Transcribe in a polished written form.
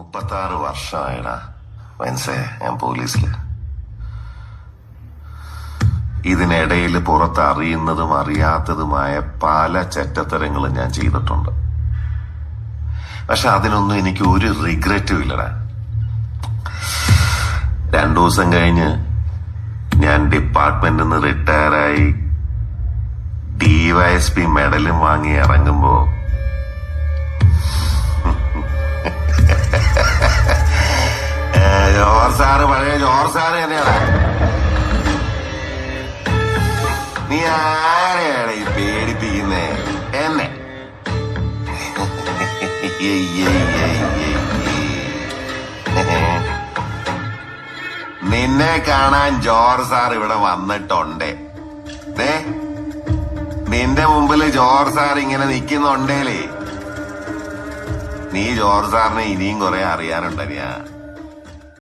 36 വർഷമായിടാ മനസ്സേ ഞാൻ പോലീസില്. ഇതിനിടയിൽ പുറത്ത് അറിയുന്നതും അറിയാത്തതുമായ പല ചെറ്റത്തരങ്ങളും ഞാൻ ചെയ്തിട്ടുണ്ട്. പക്ഷെ അതിനൊന്നും എനിക്ക് ഒരു റിഗ്രറ്റും ഇല്ലടാ. 2 ദിവസം കഴിഞ്ഞ് ഞാൻ ഡിപ്പാർട്ട്മെന്റിൽ നിന്ന് റിട്ടയറായി DYSP മെഡലും വാങ്ങി ഇറങ്ങുമ്പോ പഴയ ജോർജ് സാറ് തന്നെയാണ്. നീ ആരെയാണ് ഈ പേടിപ്പിക്കുന്നേ? എന്നെ നിന്നെ കാണാൻ ജോർജ് സാർ ഇവിടെ വന്നിട്ടുണ്ടേ. നിന്റെ മുമ്പില് ജോർജ് സാർ ഇങ്ങനെ നിക്കുന്നുണ്ടേലേ, നീ ജോർജ് സാറിനെ ഇനിയും കുറെ അറിയാനുണ്ടനിയാ.